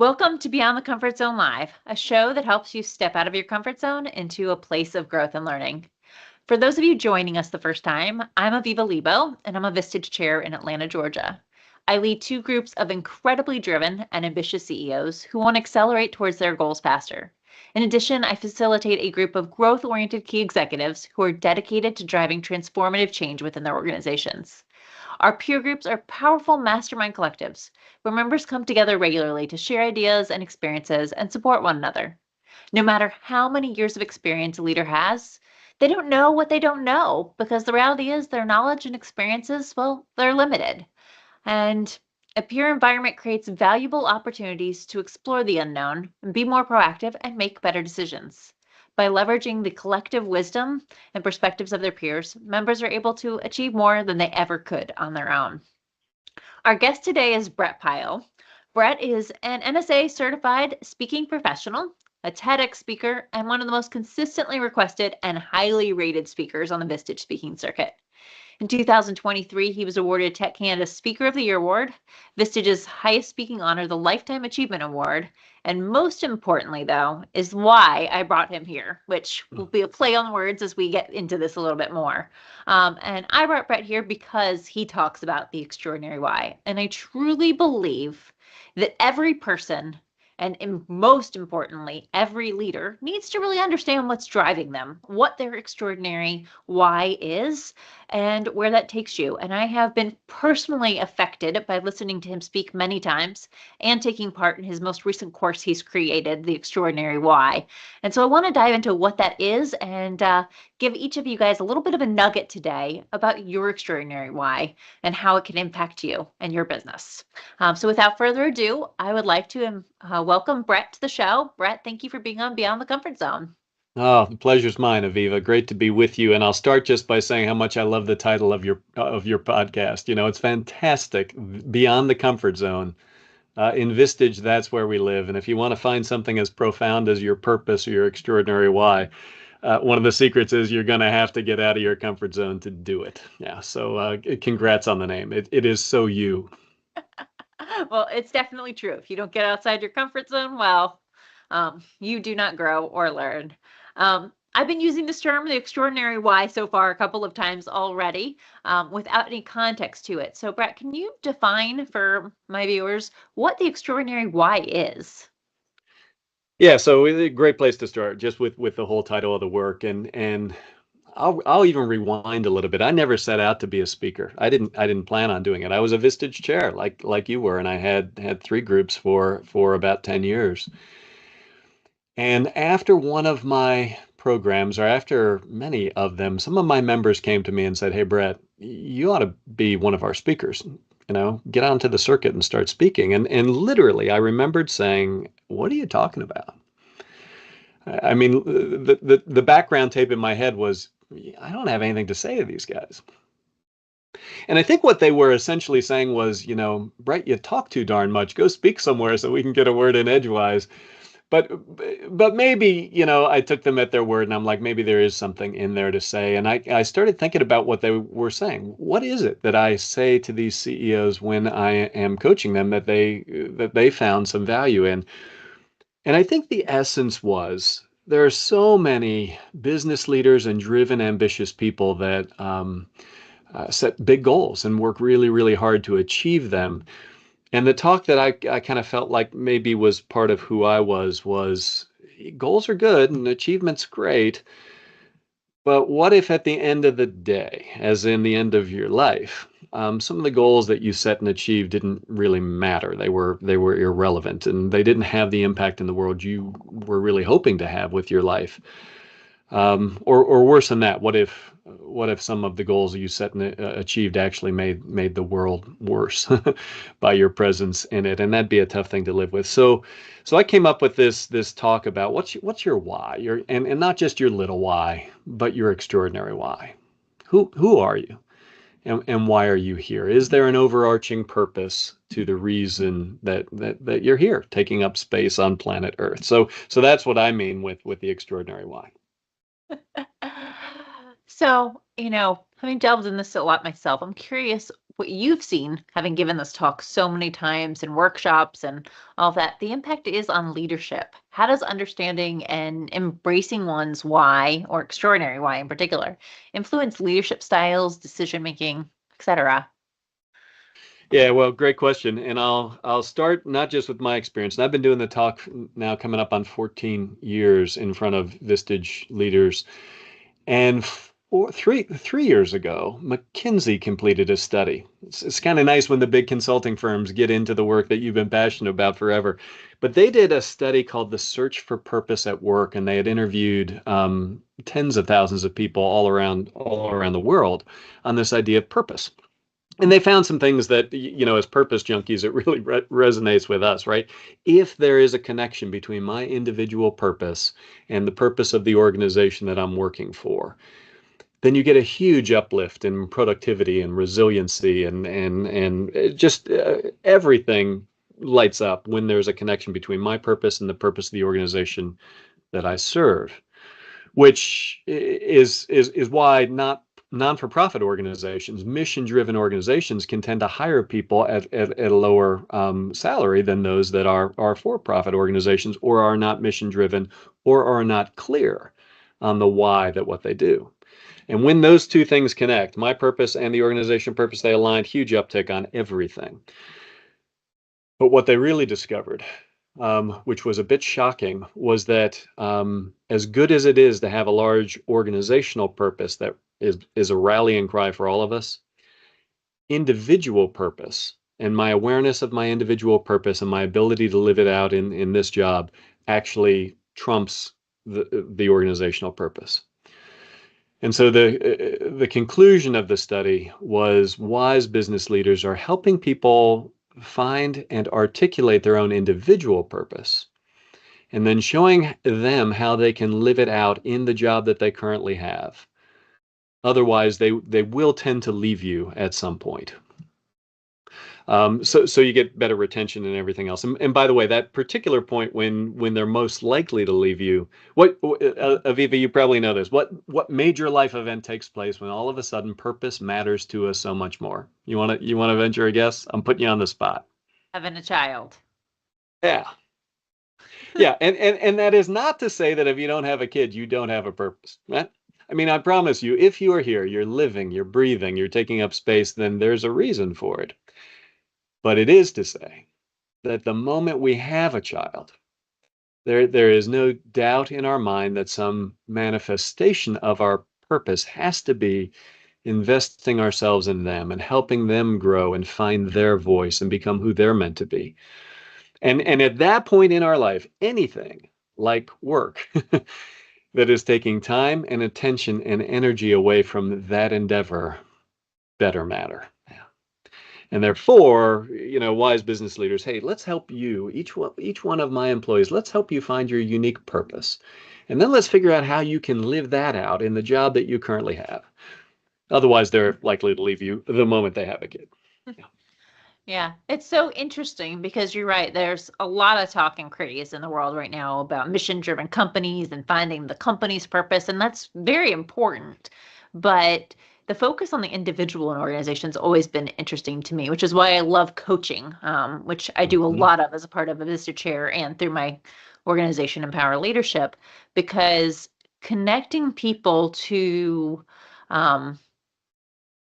Welcome to Beyond the Comfort Zone Live, a show that helps you step out of your comfort zone into a place of growth and learning. For those of you joining us the first time, I'm Aviva Leebow, and I'm a Vistage chair in Atlanta, Georgia. I lead two groups of incredibly driven and ambitious CEOs who want to accelerate towards their goals faster. In addition, I facilitate a group of growth-oriented key executives who are dedicated to driving transformative change within their organizations. Our peer groups are powerful mastermind collectives where members come together regularly to share ideas and experiences and support one another. No matter how many years of experience a leader has, they don't know what they don't know because the reality is their knowledge and experiences, well, they're limited. And a peer environment creates valuable opportunities to explore the unknown and be more proactive and make better decisions. By leveraging the collective wisdom and perspectives of their peers, members are able to achieve more than they ever could on their own. Our guest today is Brett Pyle. Brett is an NSA certified speaking professional, a TEDx speaker, and one of the most consistently requested and highly rated speakers on the Vistage speaking circuit. In 2023, he was awarded Tech Canada's Speaker of the Year Award, Vistage's highest speaking honor, the Lifetime Achievement Award, and most importantly, though, is why I brought him here, which will be a play on words as we get into this a little bit more. And I brought Brett here because he talks about the extraordinary why. And I truly believe that every person, and most importantly, every leader needs to really understand what's driving them, what their extraordinary why is, and where that takes you. And I have been personally affected by listening to him speak many times and taking part in his most recent course he's created, The Extraordinary Why. And so I want to dive into what that is and give each of you guys a little bit of a nugget today about your extraordinary why and how it can impact you and your business. So without further ado, I would like to welcome Brett to the show. Brett, thank you for being on Beyond the Comfort Zone. Oh, the pleasure's mine, Aviva. Great to be with you. And I'll start just by saying how much I love the title of your podcast. You know, it's fantastic. Beyond the Comfort Zone. In Vistage, that's where we live. And if you want to find something as profound as your purpose or your extraordinary why, one of the secrets is you're going to have to get out of your comfort zone to do it. Yeah. So congrats on the name. It is so you. Well, it's definitely true. If you don't get outside your comfort zone, well, you do not grow or learn. I've been using this term, the extraordinary why, so far a couple of times already, without any context to it. So, Brett, can you define for my viewers what the extraordinary why is? Yeah, so it's a great place to start, just with the whole title of the work, and I'll even rewind a little bit. I never set out to be a speaker. I didn't plan on doing it. I was a Vistage chair, like you were, and I had three groups for about 10 years. And after one of my programs, or after many of them, some of my members came to me and said, "Hey, Brett, you ought to be one of our speakers. You know, get onto the circuit and start speaking." And literally, I remembered saying, "What are you talking about?" I mean, the background tape in my head was, I don't have anything to say to these guys. And I think what they were essentially saying was, you know, Brett, you talk too darn much. Go speak somewhere so we can get a word in edgewise. But maybe, you know, I took them at their word, and I'm like, maybe there is something in there to say. And I started thinking about what they were saying. What is it that I say to these CEOs when I am coaching them that they found some value in? And I think the essence was there are so many business leaders and driven, ambitious people that set big goals and work really, really hard to achieve them. And the talk that I kind of felt like maybe was part of who I was goals are good and achievements great. But what if at the end of the day, as in the end of your life, some of the goals that you set and achieved didn't really matter. They were irrelevant, and they didn't have the impact in the world you were really hoping to have with your life. Or worse than that, what if some of the goals that you set and achieved actually made the world worse by your presence in it? And that'd be a tough thing to live with. So I came up with this talk about what's your why, and not just your little why, but your extraordinary why. Who are you? And why are you here? Is there an overarching purpose to the reason that you're here, taking up space on planet Earth? So that's what I mean with the extraordinary why. So, you know, having delved in this a lot myself, I'm curious, what you've seen, having given this talk so many times in workshops and all that, the impact is on leadership. How does understanding and embracing one's why, or extraordinary why in particular, influence leadership styles, decision making, etc.? Yeah, well, great question. And I'll start not just with my experience. And I've been doing the talk now coming up on 14 years in front of Vistage leaders. And three years ago, McKinsey completed a study. It's kind of nice when the big consulting firms get into the work that you've been passionate about forever. But they did a study called The Search for Purpose at Work, and they had interviewed tens of thousands of people all around the world on this idea of purpose. And they found some things that, as purpose junkies, it really resonates with us, right? If there is a connection between my individual purpose and the purpose of the organization that I'm working for, then you get a huge uplift in productivity and resiliency and just everything lights up when there's a connection between my purpose and the purpose of the organization that I serve, which is why not non-for-profit organizations, mission-driven organizations can tend to hire people at a lower salary than those that are for-profit organizations or are not mission-driven or are not clear on the why that what they do. And when those two things connect, my purpose and the organization purpose, they aligned, huge uptick on everything. But what they really discovered, which was a bit shocking, was that as good as it is to have a large organizational purpose that is a rallying cry for all of us, individual purpose and my awareness of my individual purpose and my ability to live it out in this job actually trumps the organizational purpose. And so the conclusion of the study was wise business leaders are helping people find and articulate their own individual purpose, and then showing them how they can live it out in the job that they currently have. Otherwise, they will tend to leave you at some point. So you get better retention and everything else. And by the way, that particular point when they're most likely to leave you, Aviva, you probably know this. What major life event takes place when all of a sudden purpose matters to us so much more? You wanna venture a guess? I'm putting you on the spot. Having a child. Yeah. Yeah, and that is not to say that if you don't have a kid, you don't have a purpose. Right? I mean, I promise you, if you are here, you're living, you're breathing, you're taking up space, then there's a reason for it. But it is to say that the moment we have a child, there is no doubt in our mind that some manifestation of our purpose has to be investing ourselves in them and helping them grow and find their voice and become who they're meant to be. And at that point in our life, anything like work that is taking time and attention and energy away from that endeavor better matter. And therefore, wise business leaders, hey, let's help you, each one of my employees, let's help you find your unique purpose. And then let's figure out how you can live that out in the job that you currently have. Otherwise, they're likely to leave you the moment they have a kid. Yeah. Yeah, it's so interesting because you're right. There's a lot of talk and craze in the world right now about mission-driven companies and finding the company's purpose, and that's very important. But the focus on the individual and organization has always been interesting to me, which is why I love coaching, which I do a lot of as a part of a Vista Chair and through my organization, Empower Leadership, because connecting people to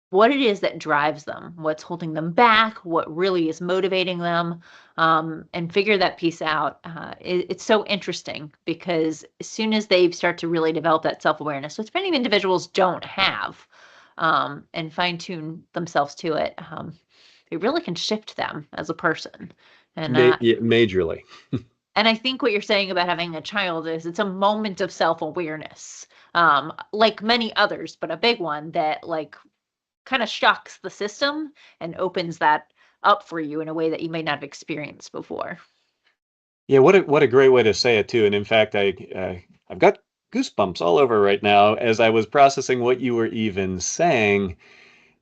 what it is that drives them, what's holding them back, what really is motivating them, and figure that piece out. It's so interesting because as soon as they start to really develop that self-awareness, which many individuals don't have, and fine-tune themselves to it, it really can shift them as a person. And Majorly. and I think what you're saying about having a child is it's a moment of self-awareness, like many others, but a big one that kind of shocks the system and opens that up for you in a way that you may not have experienced before. Yeah, what a great way to say it too. And in fact, I've got goosebumps all over right now as I was processing what you were even saying.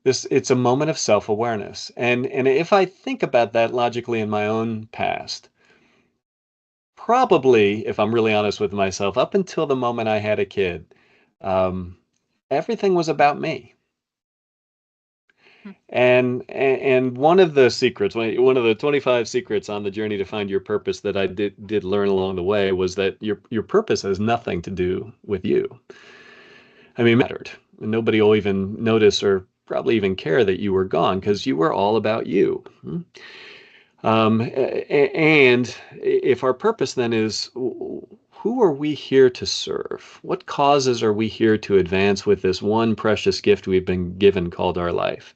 It's a moment of self-awareness. And if I think about that logically in my own past, probably, if I'm really honest with myself, up until the moment I had a kid, everything was about me. Hmm. And one of the secrets, one of the 25 secrets on the journey to find your purpose that I did learn along the way was that your purpose has nothing to do with you. I mean, it mattered. Nobody will even notice or probably even care that you were gone because you were all about you. And if our purpose then is, who are we here to serve? What causes are we here to advance with this one precious gift we've been given called our life?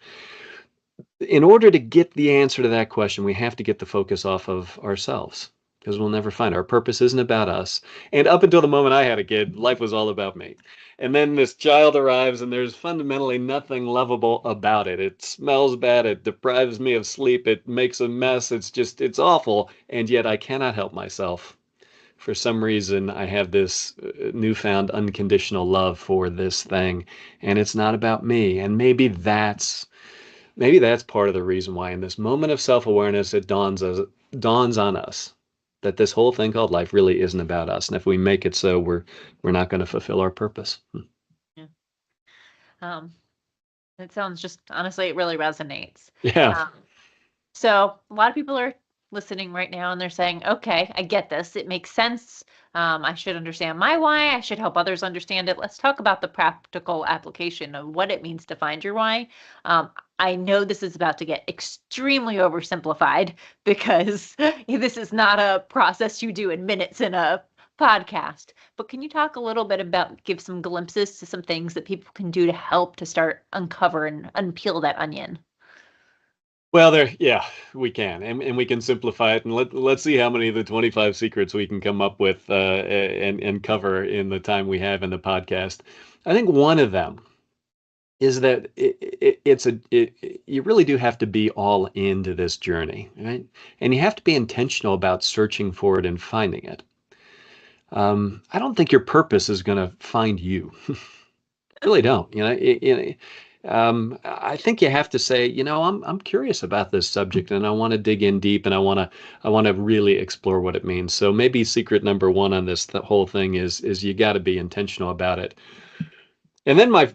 In order to get the answer to that question, we have to get the focus off of ourselves because we'll never find our purpose isn't about us. And up until the moment I had a kid, life was all about me. And then this child arrives and there's fundamentally nothing lovable about it. It smells bad. It deprives me of sleep. It makes a mess. It's awful. And yet I cannot help myself. For some reason, I have this newfound unconditional love for this thing. And it's not about me. And maybe that's part of the reason why in this moment of self-awareness it dawns on us that this whole thing called life really isn't about us. And if we make it so, we're not going to fulfill our purpose. Yeah. It sounds just honestly, it really resonates. Yeah. So a lot of people are listening right now and they're saying, okay, I get this. It makes sense. I should understand my why. I should help others understand it. Let's talk about the practical application of what it means to find your why. I know this is about to get extremely oversimplified because this is not a process you do in minutes in a podcast. But can you talk a little bit about, give some glimpses to some things that people can do to help to start uncover and unpeel that onion? Well, yeah, we can, and we can simplify it, and let's see how many of the 25 secrets we can come up with and cover in the time we have in the podcast. I think one of them is that you really do have to be all into this journey, right? And you have to be intentional about searching for it and finding it. I don't think your purpose is going to find you. Really don't. I think you have to say, I'm curious about this subject and I want to dig in deep and I want to really explore what it means. So maybe secret number one on this the whole thing is you got to be intentional about it. And then my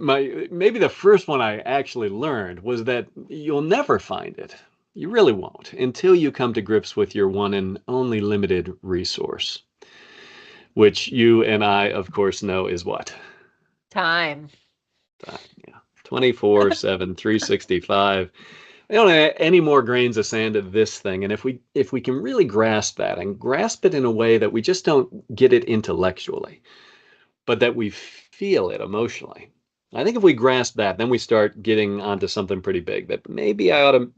maybe the first one I actually learned was that you'll never find it. You really won't until you come to grips with your one and only limited resource, which you and I, of course, know is what? Time. Yeah. 24/7, 365. We don't have any more grains of sand of this thing. And if we can really grasp that and grasp it in a way that we just don't get it intellectually, but that we feel it emotionally. I think if we grasp that, then we start getting onto something pretty big that maybe I ought to,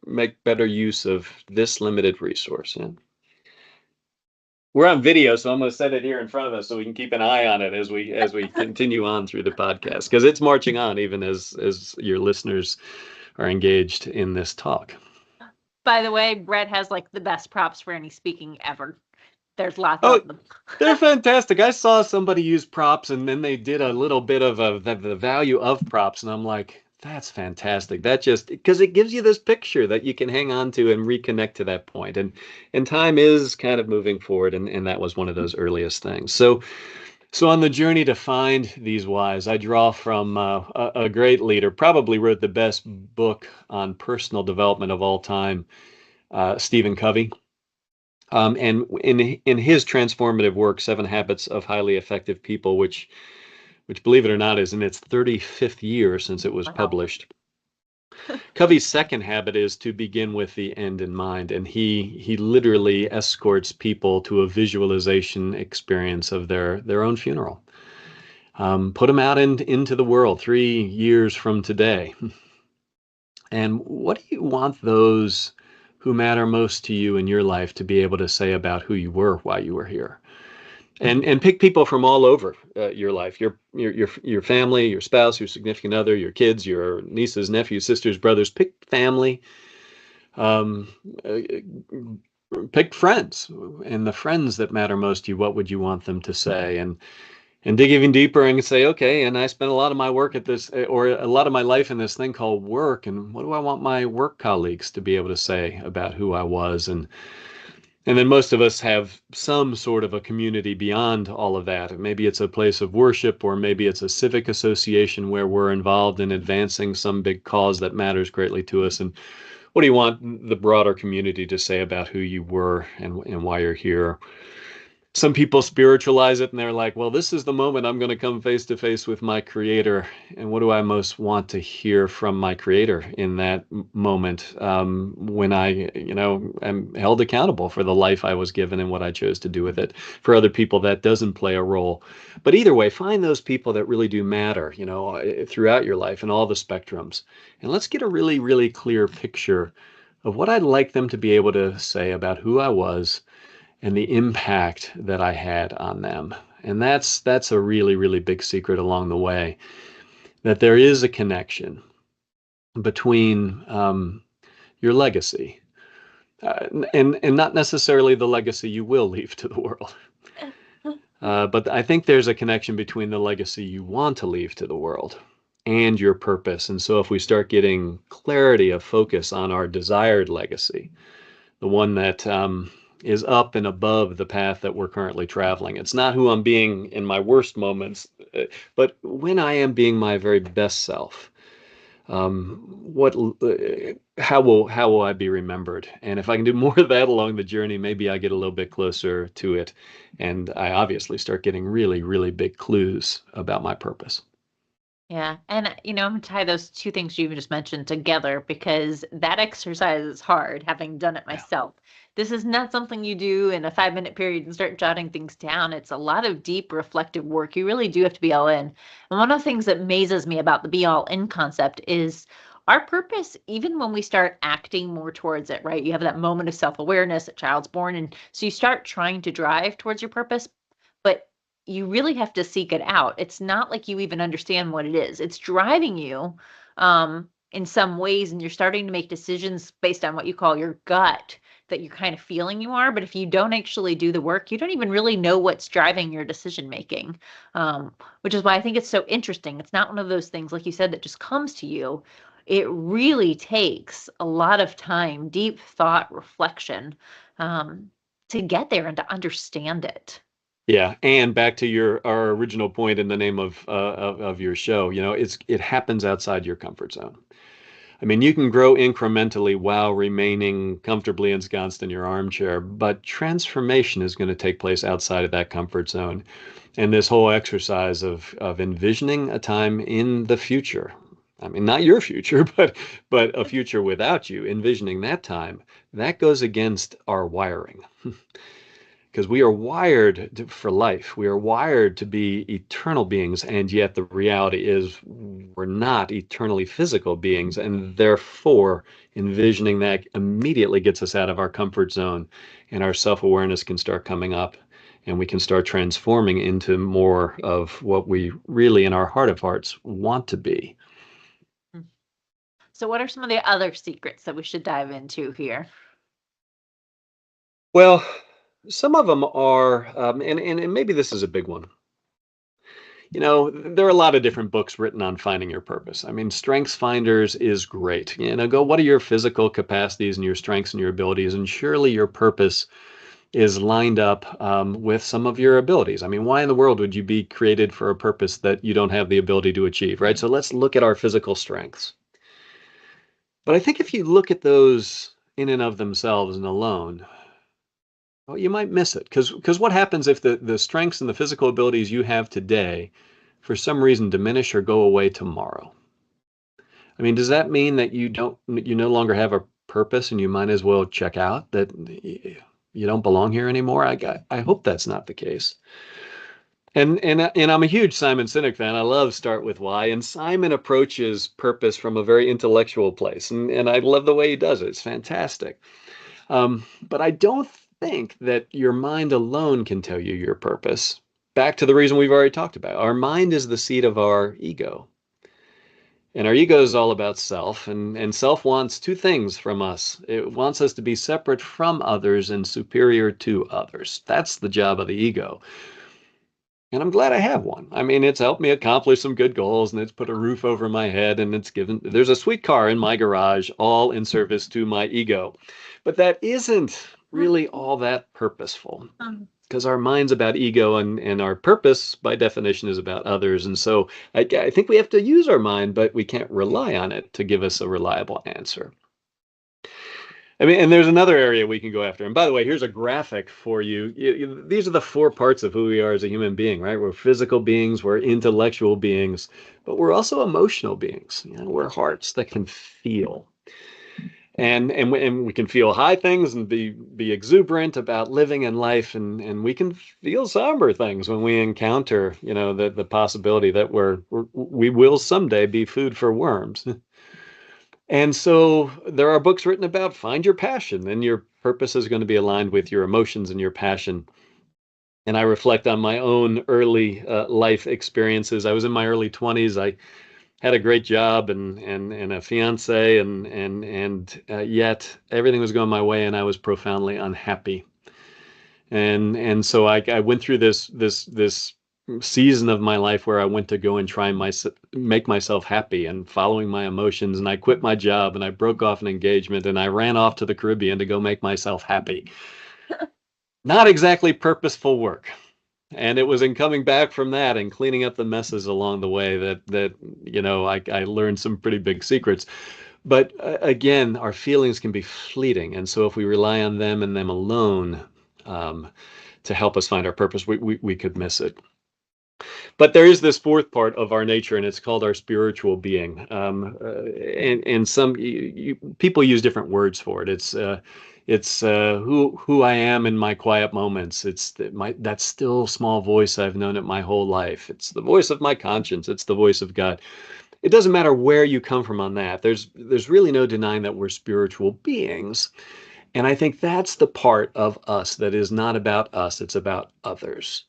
make better use of this limited resource. Yeah. We're on video, so I'm going to set it here in front of us so we can keep an eye on it as we continue on through the podcast because it's marching on even as your listeners are engaged in this talk. By the way, Brett has like the best props for any speaking ever. There's lots Oh, of them. they're fantastic. I saw somebody use props and then they did a little bit of the value of props. And I'm like, that's fantastic. That just because it gives you this picture that you can hang on to and reconnect to that point. And time is kind of moving forward. And that was one of those earliest things. So on the journey to find these whys, I draw from a great leader, probably wrote the best book on personal development of all time, Stephen Covey. And in his transformative work, 7 Habits of Highly Effective People, which believe it or not is in its 35th year since it was published. Covey's second habit is to begin with the end in mind, and he literally escorts people to a visualization experience of their own funeral. Put them out into the world 3 years from today. And what do you want those who matter most to you in your life to be able to say about who you were while you were here? And pick people from all over your life, your family, your spouse, your significant other, your kids, your nieces, nephews, sisters, brothers. Pick family, pick friends, and the friends that matter most to you. What would you want them to say? And dig even deeper and say, okay, and I spent a lot of my work at this, or a lot of my life in this thing called work. And what do I want my work colleagues to be able to say about who I was? And And then most of us have some sort of a community beyond all of that. Maybe it's a place of worship, or maybe it's a civic association where we're involved in advancing some big cause that matters greatly to us. And what do you want the broader community to say about who you were and why you're here? Some people spiritualize it and they're like, well, this is the moment I'm going to come face to face with my creator. And what do I most want to hear from my creator in that moment, when I, am held accountable for the life I was given and what I chose to do with it? For other people, that doesn't play a role. But either way, find those people that really do matter, throughout your life and all the spectrums. And let's get a really, really clear picture of what I'd like them to be able to say about who I was and the impact that I had on them. And that's a really, really big secret along the way, that there is a connection between your legacy, and not necessarily the legacy you will leave to the world. But I think there's a connection between the legacy you want to leave to the world and your purpose. And so if we start getting clarity of focus on our desired legacy, the one that is up and above the path that we're currently traveling. It's not who I'm being in my worst moments, but when I am being my very best self, what, how will I be remembered? And if I can do more of that along the journey, maybe I get a little bit closer to it, and I obviously start getting really, really big clues about my purpose. Yeah. And, I'm going to tie those two things you just mentioned together, because that exercise is hard, having done it Yeah. myself. This is not something you do in a 5-minute period and start jotting things down. It's a lot of deep reflective work. You really do have to be all in. And one of the things that amazes me about the be all in concept is our purpose, even when we start acting more towards it, right? You have that moment of self-awareness, a child's born. And so you start trying to drive towards your purpose, but you really have to seek it out. It's not like you even understand what it is. It's driving you in some ways, and you're starting to make decisions based on what you call your gut, that you're kind of feeling you are. But if you don't actually do the work, you don't even really know what's driving your decision making, which is why I think it's so interesting. It's not one of those things, like you said, that just comes to you. It really takes a lot of time, deep thought, reflection, to get there and to understand it. Yeah, and back to our original point in the name of your show, it happens outside your comfort zone. I mean, you can grow incrementally while remaining comfortably ensconced in your armchair, but transformation is going to take place outside of that comfort zone. And this whole exercise of envisioning a time in the future. I mean, not your future, but a future without you, envisioning that time, that goes against our wiring. Because we are wired for life. We are wired to be eternal beings, and yet the reality is we're not eternally physical beings, and therefore envisioning that immediately gets us out of our comfort zone, and our self-awareness can start coming up, and we can start transforming into more of what we really in our heart of hearts want to be. So what are some of the other secrets that we should dive into here? Well, some of them are, and maybe this is a big one. There are a lot of different books written on finding your purpose. I mean, Strengths Finders is great. Go, what are your physical capacities and your strengths and your abilities? And surely your purpose is lined up with some of your abilities. I mean, why in the world would you be created for a purpose that you don't have the ability to achieve, right? So let's look at our physical strengths. But I think if you look at those in and of themselves and alone, well, you might miss it, because what happens if the strengths and the physical abilities you have today, for some reason, diminish or go away tomorrow? I mean, does that mean that you no longer have a purpose and you might as well check out, that you don't belong here anymore? I hope that's not the case. And I'm a huge Simon Sinek fan. I love Start With Why, and Simon approaches purpose from a very intellectual place, and I love the way he does it. It's fantastic. But I don't think that your mind alone can tell you your purpose. Back to the reason we've already talked about. Our mind is the seat of our ego. And our ego is all about self, and self wants two things from us. It wants us to be separate from others and superior to others. That's the job of the ego. And I'm glad I have one. I mean, it's helped me accomplish some good goals, and it's put a roof over my head, and there's a sweet car in my garage, all in service to my ego. But that isn't really all that purposeful. Um, Because our mind's about ego and our purpose, by definition, is about others. And so I think we have to use our mind, but we can't rely on it to give us a reliable answer. I mean, and there's another area we can go after. And by the way, here's a graphic for you. These are the four parts of who we are as a human being, right? We're physical beings, we're intellectual beings, but we're also emotional beings. We're hearts that can feel. And we can feel high things and be exuberant about living and life, and we can feel somber things when we encounter, the possibility that we will someday be food for worms. And so there are books written about find your passion, and your purpose is going to be aligned with your emotions and your passion. And I reflect on my own early life experiences. I was in my early 20s. I had a great job and a fiance, and yet everything was going my way, and I was profoundly unhappy. And so I went through this season of my life where I went to go and try and make myself happy and following my emotions. And I quit my job and I broke off an engagement and I ran off to the Caribbean to go make myself happy. Not exactly purposeful work. And it was in coming back from that and cleaning up the messes along the way that I learned some pretty big secrets. But again, our feelings can be fleeting, and so if we rely on them and them alone to help us find our purpose, we could miss it. But there is this fourth part of our nature, and it's called our spiritual being. And some people use different words for it. It's who I am in my quiet moments. It's that still small voice I've known it my whole life. It's the voice of my conscience. It's the voice of God. It doesn't matter where you come from on that. There's really no denying that we're spiritual beings. And I think that's the part of us that is not about us. It's about others.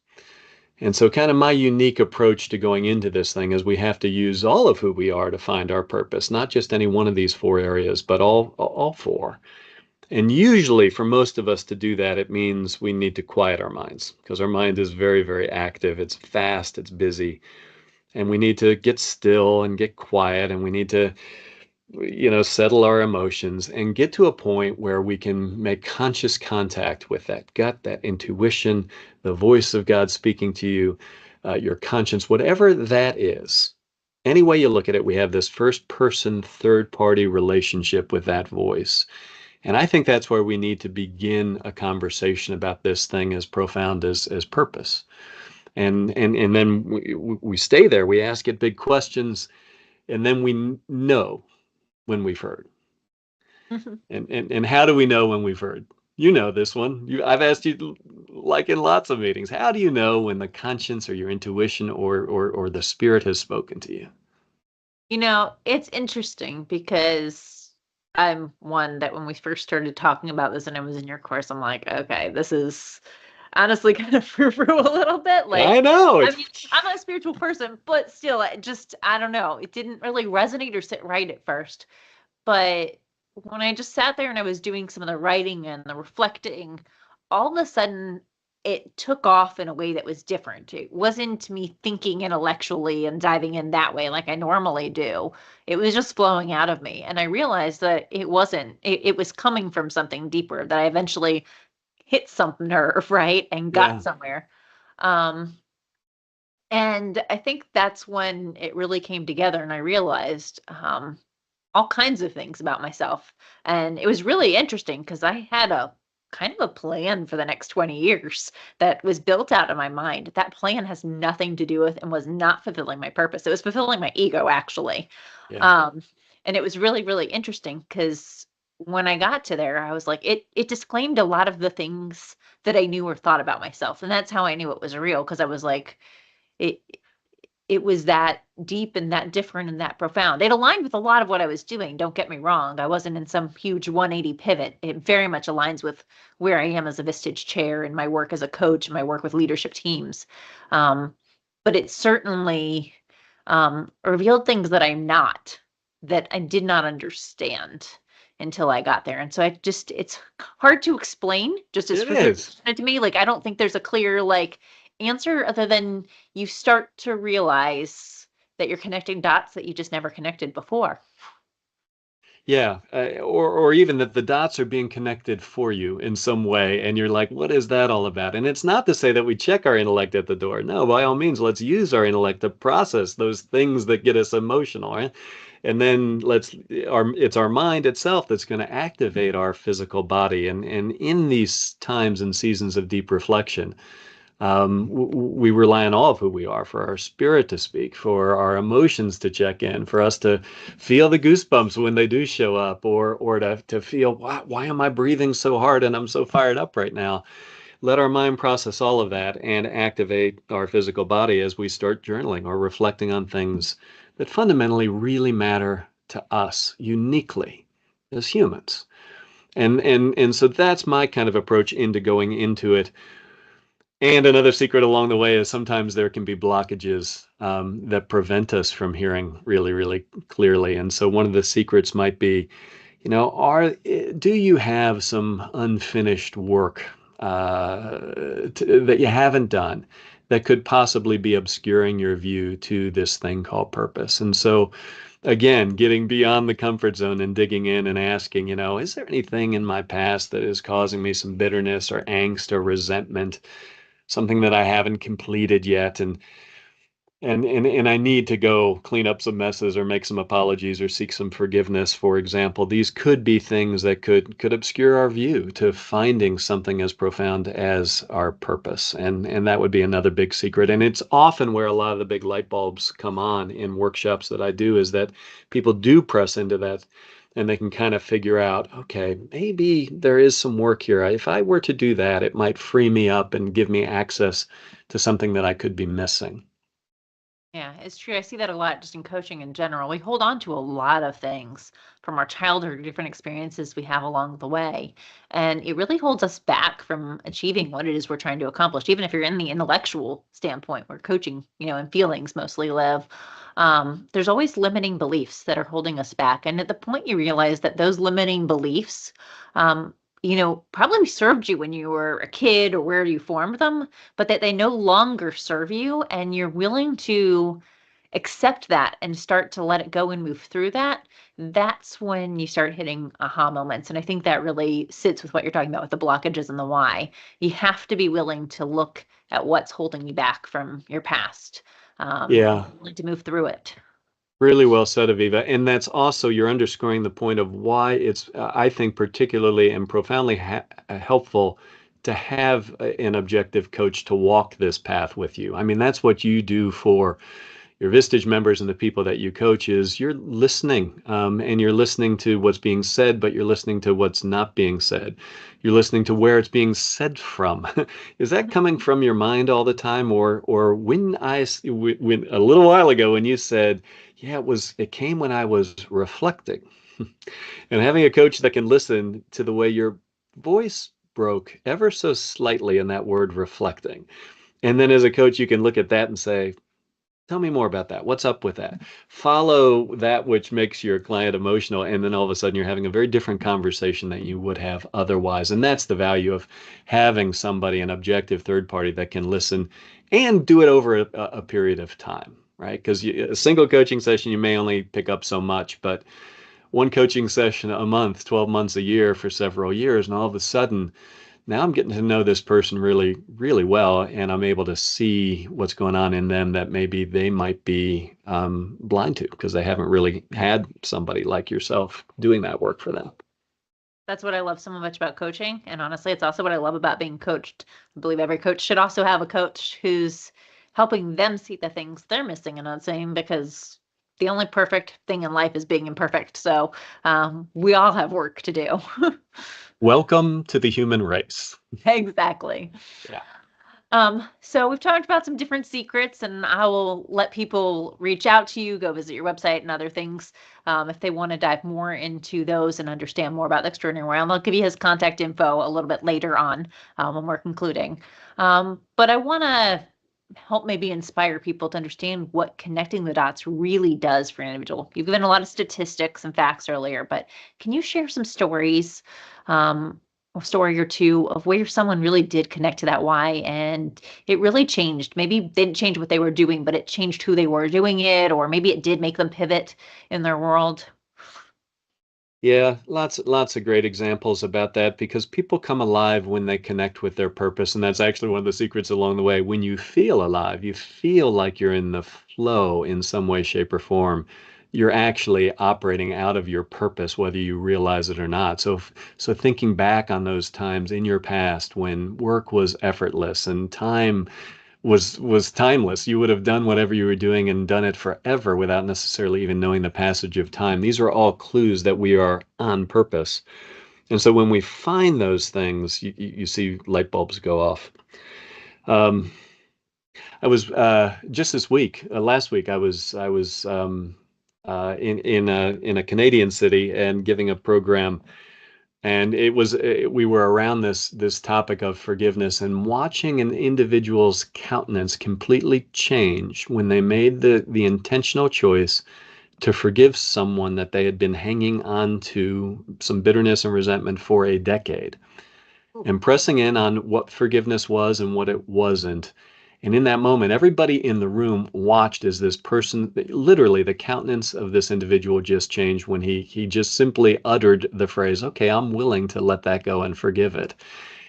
And so kind of my unique approach to going into this thing is we have to use all of who we are to find our purpose, not just any one of these four areas, but all four. And usually for most of us to do that, it means we need to quiet our minds because our mind is very, very active. It's fast, it's busy, and we need to get still and get quiet, and we need to settle our emotions and get to a point where we can make conscious contact with that gut, that intuition, the voice of God speaking to you, your conscience, whatever that is. Any way you look at it, we have this first person, third party relationship with that voice. And I think that's where we need to begin a conversation about this thing as profound as purpose. And then we stay there, we ask it big questions, and then we know when we've heard. And how do we know when we've heard? You know this one. I've asked you like in lots of meetings. How do you know when the conscience or your intuition or the spirit has spoken to you? It's interesting because I'm one that when we first started talking about this and I was in your course, I'm like, okay, this is honestly kind of frou-frou a little bit. I know. I mean, I'm a spiritual person, but still, I don't know. It didn't really resonate or sit right at first. But when I just sat there and I was doing some of the writing and the reflecting, all of a sudden it took off in a way that was different. It wasn't me thinking intellectually and diving in that way like I normally do. It was just flowing out of me. And I realized that it was coming from something deeper that I eventually hit some nerve, right? And got somewhere. And I think that's when it really came together and I realized all kinds of things about myself. And it was really interesting because I had a kind of a plan for the next 20 years that was built out of my mind. That plan has nothing to do with and was not fulfilling my purpose. It was fulfilling my ego, actually. Yeah. And it was really, really interesting because when I got to there, I was like, it disclaimed a lot of the things that I knew or thought about myself. And that's how I knew it was real because I was like, it it was that deep and that different and that profound. It aligned with a lot of what I was doing. Don't get me wrong. I wasn't in some huge 180 pivot. It very much aligns with where I am as a Vistage chair and my work as a coach and my work with leadership teams. But it certainly revealed things that that I did not understand until I got there. And so it's hard to explain just as to me. Like, I don't think there's a clear, answer other than you start to realize that you're connecting dots that you just never connected before. Yeah, or even that the dots are being connected for you in some way, and you're like, what is that all about? And it's not to say that we check our intellect at the door. No, by all means, let's use our intellect to process those things that get us emotional, right? And then it's our mind itself that's going to activate our physical body. And in these times and seasons of deep reflection, we rely on all of who we are for our spirit to speak, for our emotions to check in, for us to feel the goosebumps when they do show up, or to feel, why am I breathing so hard and I'm so fired up right now? Let our mind process all of that and activate our physical body as we start journaling or reflecting on things that fundamentally really matter to us uniquely as humans. And so that's my kind of approach into going into it. And another secret along the way is sometimes there can be blockages that prevent us from hearing really, really clearly. And so one of the secrets might be, do you have some unfinished work that you haven't done that could possibly be obscuring your view to this thing called purpose? And so, again, getting beyond the comfort zone and digging in and asking, is there anything in my past that is causing me some bitterness or angst or resentment? Something that I haven't completed yet, and I need to go clean up some messes or make some apologies or seek some forgiveness, for example. These could be things that could obscure our view to finding something as profound as our purpose. And that would be another big secret. And it's often where a lot of the big light bulbs come on in workshops that I do, is that people do press into that and they can kind of figure out, okay, maybe there is some work here. If I were to do that, it might free me up and give me access to something that I could be missing. Yeah, it's true. I see that a lot just in coaching in general. We hold on to a lot of things from our childhood, different experiences we have along the way. And it really holds us back from achieving what it is we're trying to accomplish. Even if you're in the intellectual standpoint where coaching, and feelings mostly live, there's always limiting beliefs that are holding us back. And at the point you realize that those limiting beliefs, probably served you when you were a kid or where you formed them, but that they no longer serve you and you're willing to accept that and start to let it go and move through that, that's when you start hitting aha moments. And I think that really sits with what you're talking about with the blockages and the why. You have to be willing to look at what's holding you back from your past, Yeah, willing to move through it. really well said, Aviva. And that's also, you're underscoring the point of why it's, I think, particularly and profoundly helpful to have an objective coach to walk this path with you. I mean, that's what you do for your Vistage members and the people that you coach, is you're listening, and you're listening to what's being said, but you're listening to what's not being said. You're listening to where it's being said from. Is that coming from your mind all the time, or when when a little while ago when you said, yeah, it came when I was reflecting. And having a coach that can listen to the way your voice broke ever so slightly in that word reflecting. And then as a coach, you can look at that and say, tell me more about that. What's up with that? Follow that which makes your client emotional, and then all of a sudden you're having a very different conversation than you would have otherwise. And that's the value of having somebody, an objective third party, that can listen and do it over a period of time, right? Because a single coaching session, you may only pick up so much, but one coaching session a month, 12 months a year for several years, and all of a sudden, now I'm getting to know this person really, really well, and I'm able to see what's going on in them that maybe they might be blind to, because they haven't really had somebody like yourself doing that work for them. That's what I love so much about coaching. And honestly, it's also what I love about being coached. I believe every coach should also have a coach who's helping them see the things they're missing and not seeing, because the only perfect thing in life is being imperfect. So we all have work to do. Welcome to the human race. Exactly. Yeah. So we've talked about some different secrets, and I will let people reach out to you, go visit your website and other things, if they want to dive more into those and understand more about the extraordinary realm. I'll give you his contact info a little bit later on, when we're concluding. But I want to help maybe inspire people to understand what connecting the dots really does for an individual. You've given a lot of statistics and facts earlier, but can you share some stories, a story or two of where someone really did connect to that why and it really changed? Maybe they didn't change what they were doing, but it changed who they were doing it, or maybe it did make them pivot in their world. Yeah, lots of great examples about that because people come alive when they connect with their purpose, and that's actually one of the secrets along the way. When you feel alive, you feel like you're in the flow in some way, shape, or form. You're actually operating out of your purpose, whether you realize it or not. So thinking back on those times in your past when work was effortless and time was timeless. You would have done whatever you were doing and done it forever without necessarily even knowing the passage of time. These are all clues that we are on purpose. And so when we find those things, you see light bulbs go off. Um, I was just this week, last week, I was in a Canadian city and giving a program, and we were around this topic of forgiveness and watching an individual's countenance completely change when they made the intentional choice to forgive someone that they had been hanging on to some bitterness and resentment for a decade, and pressing in on what forgiveness was and what it wasn't. And in that moment, everybody in the room watched as this person, literally the countenance of this individual just changed when he just simply uttered the phrase, "Okay, I'm willing to let that go and forgive it."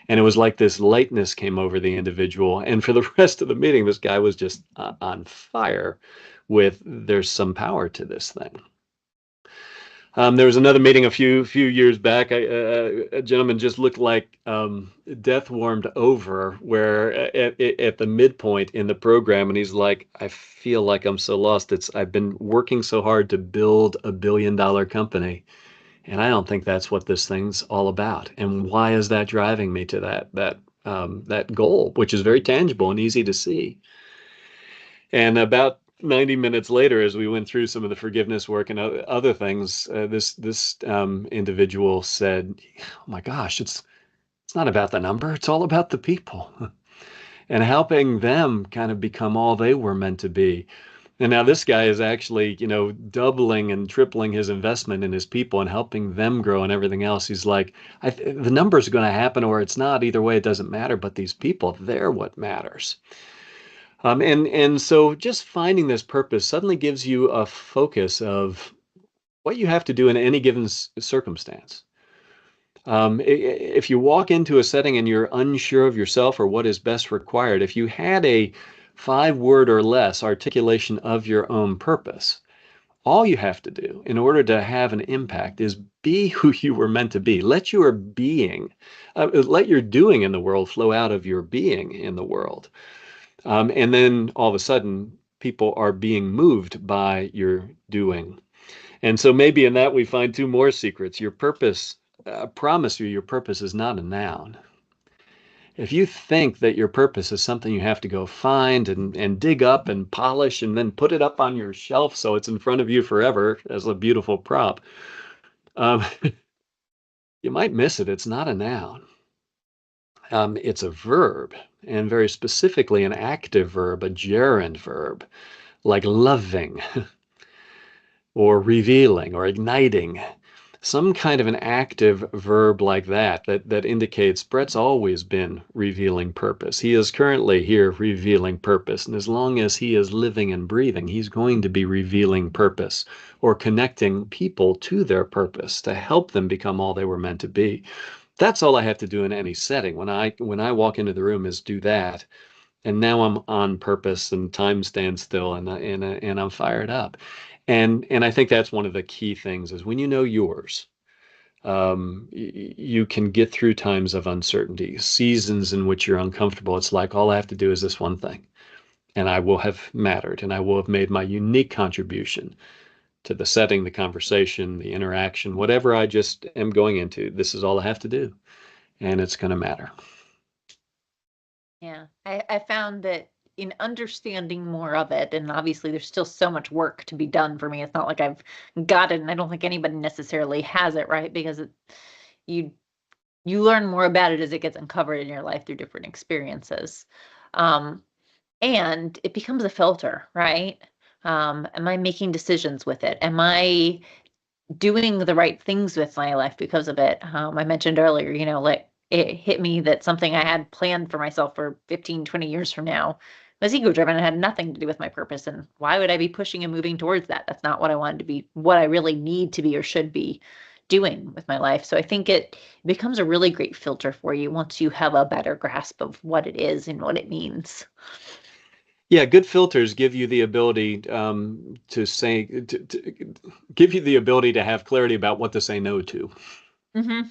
And it was like this lightness came over the individual. And for the rest of the meeting, this guy was just on fire with there's some power to this thing. There was another meeting a few years back. A gentleman just looked like death warmed over, where at the midpoint in the program, and he's like, "I feel like I'm so lost. I've been working so hard to build $1 billion company, and I don't think that's what this thing's all about. And why is that driving me to that goal, which is very tangible and easy to see?" And about 90 minutes later, as we went through some of the forgiveness work and other things, this individual said, "Oh my gosh, it's not about the number. It's all about the people and helping them kind of become all they were meant to be." And now this guy is actually, doubling and tripling his investment in his people and helping them grow and everything else. He's like, the number's going to happen or it's not. Either way, it doesn't matter. But these people, they're what matters. And so just finding this purpose suddenly gives you a focus of what you have to do in any given circumstance. If you walk into a setting and you're unsure of yourself or what is best required, if you had a 5 word or less articulation of your own purpose, all you have to do in order to have an impact is be who you were meant to be. Let your being, let your doing in the world flow out of your being in the world. And then all of a sudden, people are being moved by your doing. And so maybe in that we find two more secrets. Your purpose, I promise you, your purpose is not a noun. If you think that your purpose is something you have to go find and dig up and polish and then put it up on your shelf so it's in front of you forever as a beautiful prop, um, you might miss it. It's not a noun. It's a verb, and very specifically an active verb, a gerund verb, like loving or revealing or igniting. Some kind of an active verb like that indicates Brett's always been revealing purpose. He is currently here revealing purpose. And as long as he is living and breathing, he's going to be revealing purpose or connecting people to their purpose to help them become all they were meant to be. That's all I have to do in any setting. When I walk into the room is do that. And now I'm on purpose and time stands still and I'm fired up. And I think that's one of the key things is when you know yours, you can get through times of uncertainty, seasons in which you're uncomfortable. It's like all I have to do is this one thing, and I will have mattered, and I will have made my unique contribution to the setting, the conversation, the interaction, whatever I just am going into. This is all I have to do, and it's going to matter. Yeah, I found that in understanding more of it, and obviously there's still so much work to be done for me. It's not like I've got it, and I don't think anybody necessarily has it, right? Because you learn more about it as it gets uncovered in your life through different experiences. And it becomes a filter, right? Am I making decisions with it? Am I doing the right things with my life because of it? I mentioned earlier, like it hit me that something I had planned for myself for 15, 20 years from now was ego driven and had nothing to do with my purpose. And why would I be pushing and moving towards that? That's not what I wanted to be, what I really need to be or should be doing with my life? So I think it becomes a really great filter for you once you have a better grasp of what it is and what it means. Yeah, good filters give you the ability to give you the ability to have clarity about what to say no to. Mm-hmm.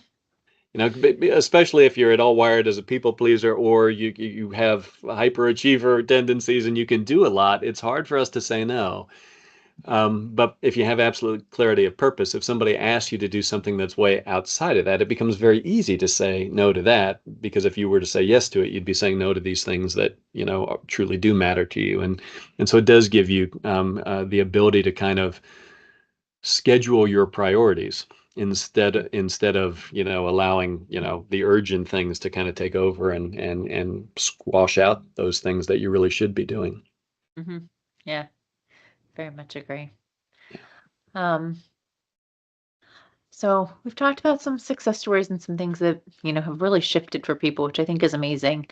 You know, especially if you're at all wired as a people pleaser, or you have hyperachiever tendencies and you can do a lot. It's hard for us to say no. But if you have absolute clarity of purpose, if somebody asks you to do something that's way outside of that, it becomes very easy to say no to that, because if you were to say yes to it, you'd be saying no to these things that, you know, truly do matter to you. And so it does give you the ability to kind of schedule your priorities instead of, you know, allowing, you know, the urgent things to kind of take over and squash out those things that you really should be doing. Mm-hmm. Yeah, very much agree. Yeah. Um, so we've talked about some success stories and some things that, you know, have really shifted for people, which I think is amazing.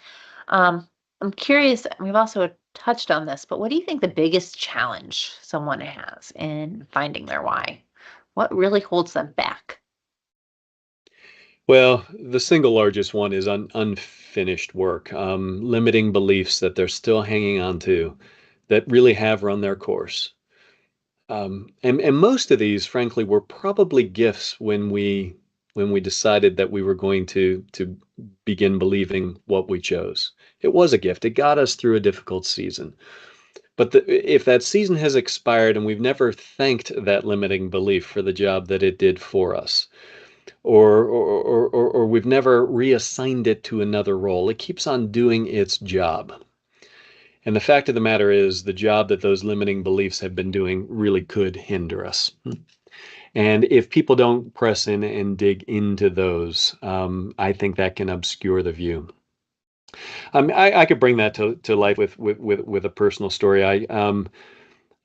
Um, I'm curious, we've also touched on this, but what do you think the biggest challenge someone has in finding their why? What really holds them back? Well, the single largest one is unfinished work, limiting beliefs that they're still hanging on to that really have run their course. And most of these, frankly, were probably gifts when we decided that we were going to begin believing what we chose. It was a gift. It got us through a difficult season. But if that season has expired and we've never thanked that limiting belief for the job that it did for us, or we've never reassigned it to another role, it keeps on doing its job. And the fact of the matter is, the job that those limiting beliefs have been doing really could hinder us. And if people don't press in and dig into those, I think that can obscure the view. I could bring that to life with a personal story.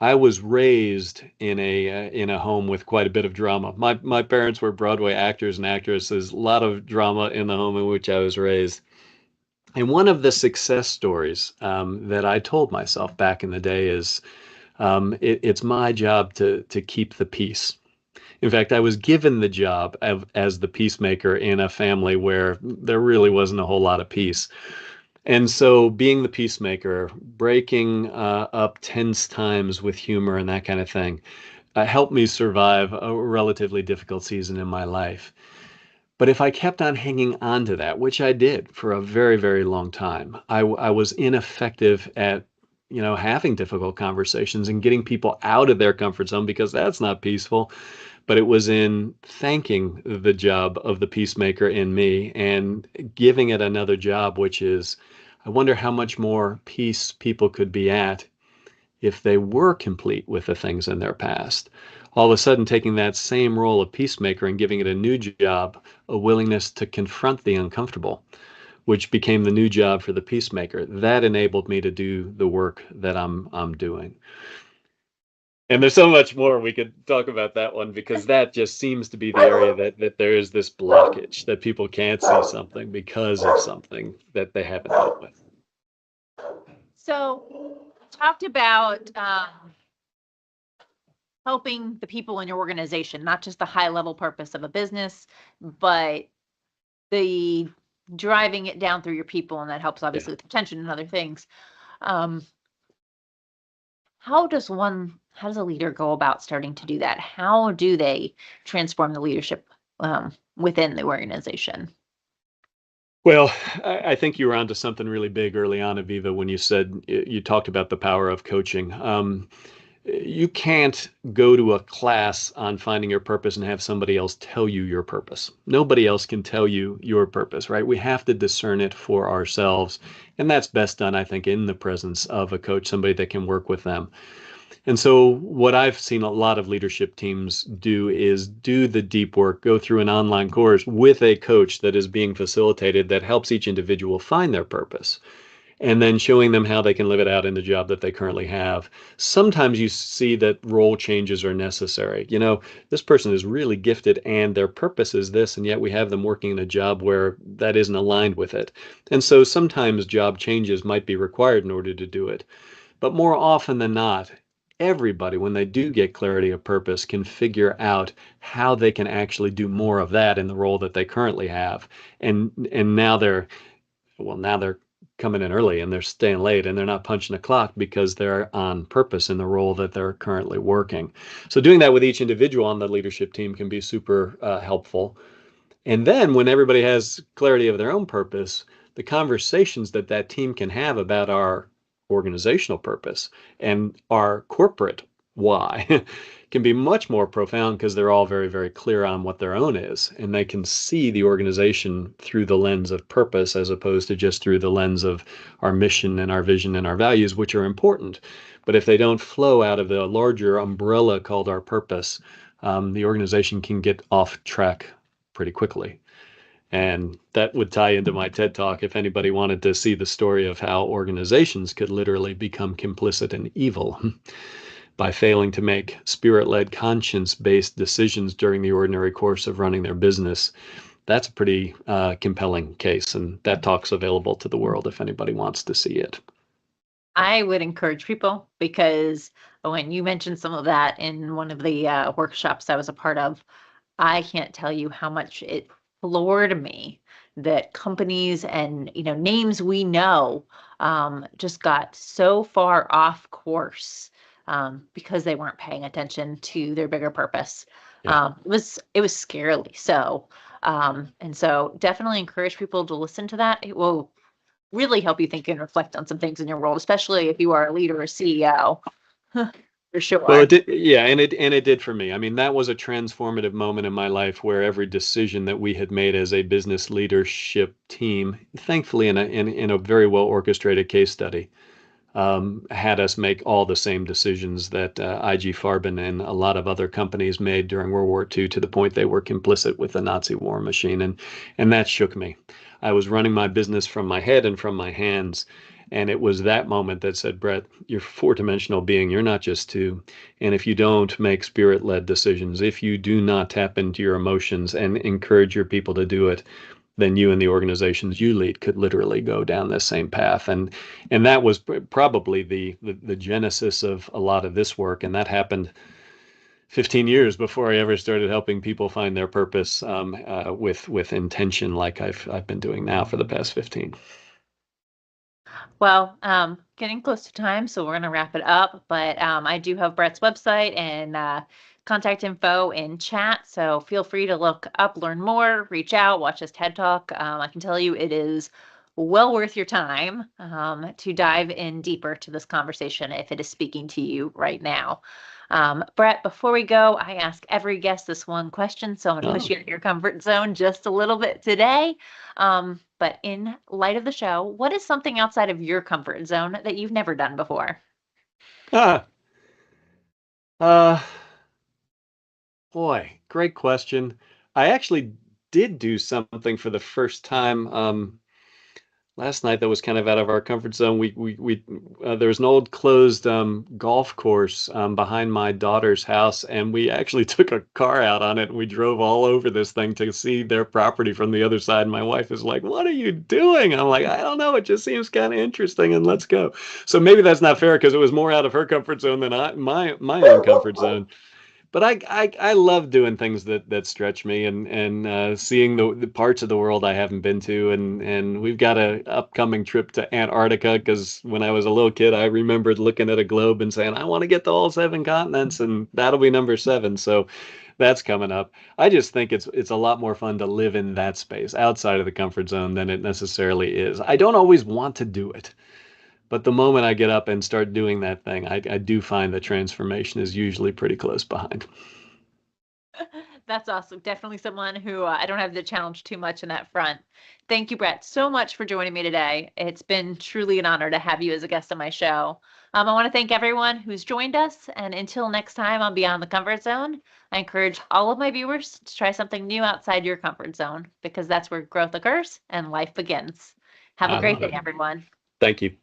I was raised in a home with quite a bit of drama. My parents were Broadway actors and actresses. A lot of drama in the home in which I was raised. And one of the success stories that I told myself back in the day is it's my job to keep the peace. In fact, I was given the job as the peacemaker in a family where there really wasn't a whole lot of peace. And so being the peacemaker, breaking up tense times with humor and that kind of thing, helped me survive a relatively difficult season in my life. But if I kept on hanging on to that, which I did for a very, very long time, I was ineffective at, you know, having difficult conversations and getting people out of their comfort zone, because that's not peaceful. But it was in thanking the job of the peacemaker in me and giving it another job, which is, I wonder how much more peace people could be at if they were complete with the things in their past. All of a sudden, taking that same role of peacemaker and giving it a new job, a willingness to confront the uncomfortable, which became the new job for the peacemaker. That enabled me to do the work that I'm doing. And there's so much more we could talk about that one, because that just seems to be the area that there is this blockage, that people can't see something because of something that they haven't dealt with. So, talked about helping the people in your organization, not just the high level purpose of a business, but the driving it down through your people, and that helps obviously Yeah. with retention and other things. Um, how does a leader go about starting to do that? How do they transform the leadership within the organization? Well, I think you were onto something really big early on, Aviva, when you said you talked about the power of coaching. You can't go to a class on finding your purpose and have somebody else tell you your purpose. Nobody else can tell you your purpose, right? We have to discern it for ourselves. And that's best done, I think, in the presence of a coach, somebody that can work with them. And so what I've seen a lot of leadership teams do is do the deep work, go through an online course with a coach that is being facilitated that helps each individual find their purpose, and then showing them how they can live it out in the job that they currently have. Sometimes you see that role changes are necessary. You know, this person is really gifted and their purpose is this, and yet we have them working in a job where that isn't aligned with it. And so sometimes job changes might be required in order to do it. But more often than not, everybody, when they do get clarity of purpose, can figure out how they can actually do more of that in the role that they currently have. And now they're coming in early and they're staying late and they're not punching the clock because they're on purpose in the role that they're currently working. So doing that with each individual on the leadership team can be super helpful. And then when everybody has clarity of their own purpose, the conversations that that team can have about our organizational purpose and our corporate why can be much more profound because they're all very, very clear on what their own is. And they can see the organization through the lens of purpose as opposed to just through the lens of our mission and our vision and our values, which are important. But if they don't flow out of the larger umbrella called our purpose, the organization can get off track pretty quickly. And that would tie into my TED Talk if anybody wanted to see the story of how organizations could literally become complicit in evil by failing to make spirit-led, conscience-based decisions during the ordinary course of running their business. That's a pretty compelling case, and that talk's available to the world if anybody wants to see it. I would encourage people, because when you mentioned some of that in one of the workshops I was a part of, I can't tell you how much it floored me that companies and names we know just got so far off course because they weren't paying attention to their bigger purpose. Yeah. It was scarily so. And so definitely encourage people to listen to that. It will really help you think and reflect on some things in your world, especially if you are a leader or CEO. For sure. Well, it did, yeah, and it did for me. I mean, that was a transformative moment in my life where every decision that we had made as a business leadership team, thankfully in a very well orchestrated case study, had us make all the same decisions that IG Farben and a lot of other companies made during World War II, to the point they were complicit with the Nazi war machine, and that shook me. I was running my business from my head and from my hands. And it was that moment that said, Brett, you're a four-dimensional being. You're not just two. And if you don't make spirit-led decisions, if you do not tap into your emotions and encourage your people to do it, then you and the organizations you lead could literally go down this same path. And that was probably the genesis of a lot of this work. And that happened 15 years before I ever started helping people find their purpose with intention, like I've been doing now for the past 15. Well, getting close to time, so we're going to wrap it up. But I do have Brett's website and contact info in chat. So feel free to look up, learn more, reach out, watch his TED Talk. I can tell you it is well worth your time to dive in deeper to this conversation if it is speaking to you right now. Brett, before we go, I ask every guest this one question, so I'm going to push you out of your comfort zone just a little bit today. But in light of the show, what is something outside of your comfort zone that you've never done before? Boy, great question. I actually did do something for the first time last night that was kind of out of our comfort zone. There was an old closed golf course behind my daughter's house, and we actually took a car out on it and we drove all over this thing to see their property from the other side. And my wife is like, "What are you doing?" I'm like, "I don't know. It just seems kind of interesting, and let's go." So maybe that's not fair because it was more out of her comfort zone than my own comfort zone. But I love doing things that stretch me and seeing the parts of the world I haven't been to, and we've got a upcoming trip to Antarctica because when I was a little kid I remembered looking at a globe and saying I want to get to all 7 continents, and that'll be number 7. So that's coming up. I just think it's a lot more fun to live in that space outside of the comfort zone than it necessarily is. I don't always want to do it. But the moment I get up and start doing that thing, I do find the transformation is usually pretty close behind. That's awesome. Definitely someone who I don't have to challenge too much in that front. Thank you, Brett, so much for joining me today. It's been truly an honor to have you as a guest on my show. I want to thank everyone who's joined us. And until next time on Beyond the Comfort Zone, I encourage all of my viewers to try something new outside your comfort zone, because that's where growth occurs and life begins. Have a great day, everyone. Thank you.